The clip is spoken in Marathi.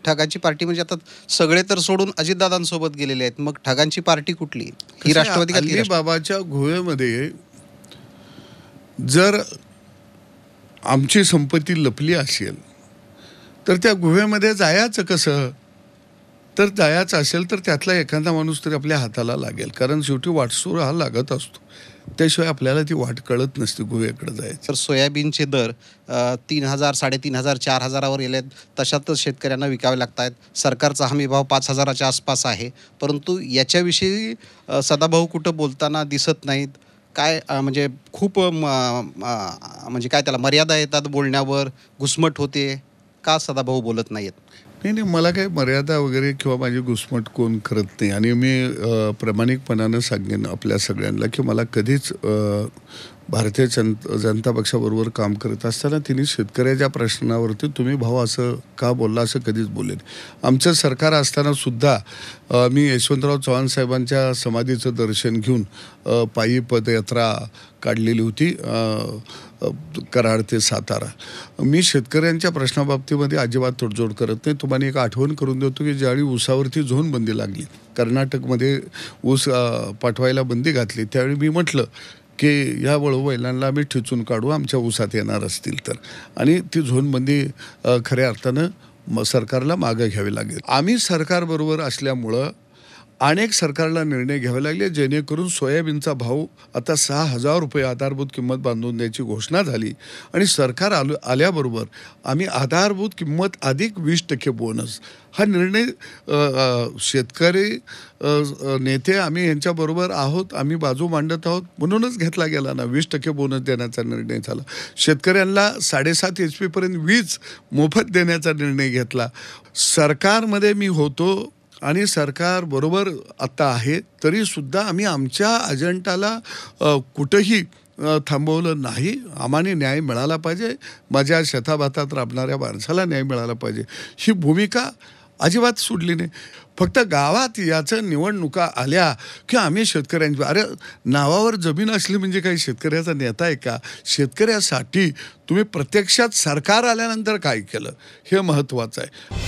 ठगाची पार्टी म्हणजे आता सगळे तर सोडून अजितदादांसोबत गेलेले आहेत, मग ठगांची पार्टी कुठली? ही राष्ट्रवादी का ती राष्ट्रवादी? अलिबाबाच्या गुहेमध्ये जर आमची संपत्ती लपली असेल तर त्या गुहेमध्ये जायचं कसं? तर जायचं असेल तर त्यातला एखादा माणूस तरी आपल्या हाताला लागेल, कारण शेवटी वाटसूर हा लागत असतो, त्याशिवाय आपल्याला ती वाट कळत नसते गुहेकडे जायचं. तर सोयाबीनचे दर 3,000, 3,500, 4,000वर गेले आहेत, तशातच शेतकऱ्यांना विकावे लागत आहेत. सरकारचा हमीभाव 5,000च्या आसपास आहे, परंतु याच्याविषयी सदाभाऊ कुठं बोलताना दिसत नाहीत. काय म्हणजे खूप म्हणजे काय त्याला मर्यादा येतात बोलण्यावर, घुसमट होते, का सदाभाऊ बोलत नाहीत? नाही, मला काही मर्यादा वगैरे किंवा माझी घुसमट कोण करत नाही. आणि मी प्रामाणिकपणानं सांगेन आपल्या सगळ्यांना की मला कधीच भारतीय जनता पक्षाबरोबर काम करत असताना तिने शेतकऱ्याच्या प्रश्नावरती तुम्ही भाऊ असं का बोलला असं कधीच बोलले नाही. आमचं सरकार असताना सुद्धा मी यशवंतराव चव्हाण साहेबांच्या समाधीचं दर्शन घेऊन पायी पदयात्रा काढलेली होती कराड ते सातारा. मी शेतकऱ्यांच्या प्रश्नाबाबतीमध्ये अजिबात तडजोड करत नाही. तुम्हाला एक आठवण करून देतो की ज्यावेळी ऊसावरती झोनबंदी लागली, कर्नाटकमध्ये ऊस पाठवायला बंदी घातली, त्यावेळी मी म्हटलं की ह्या वळूवैलांना आम्ही ठिचून काढू आमच्या ऊसात येणार असतील तर, आणि ती झोनबंदी खऱ्या अर्थानं सरकारला मागं घ्यावी लागेल. आम्ही सरकारबरोबर असल्यामुळं अनेक सरकारला निर्णय घ्यावे लागले, जेणेकरून सोयाबीनचा भाव आता 6,000 रुपये आधारभूत किंमत बांधून द्यायची घोषणा झाली. आणि सरकार आल्याबरोबर आम्ही आधारभूत किंमत अधिक 20% बोनस हा निर्णय शेतकरी नेते आम्ही यांच्याबरोबर आहोत, आम्ही बाजू मांडत आहोत म्हणूनच घेतला गेला ना. 20% बोनस देण्याचा निर्णय झाला. शेतकऱ्यांना 7.5 HP पर्यंत वीज मोफत देण्याचा निर्णय घेतला. सरकारमध्ये मी होतो आणि सरकार बरोबर आता आहे, तरीसुद्धा आम्ही आमच्या अजेंडाला कुठंही थांबवलं नाही. आम्हाला न्याय मिळाला पाहिजे, माझ्या शेताभातात राबणाऱ्या माणसाला न्याय मिळाला पाहिजे, ही भूमिका अजिबात सोडली नाही. फक्त गावात याचं निवडणुका आल्या की आम्ही शेतकऱ्यांची, अरे नावावर जमीन असली म्हणजे काही शेतकऱ्याचा नेता आहे का? शेतकऱ्यासाठी तुम्ही प्रत्यक्षात सरकार आल्यानंतर काय केलं हे महत्त्वाचं आहे.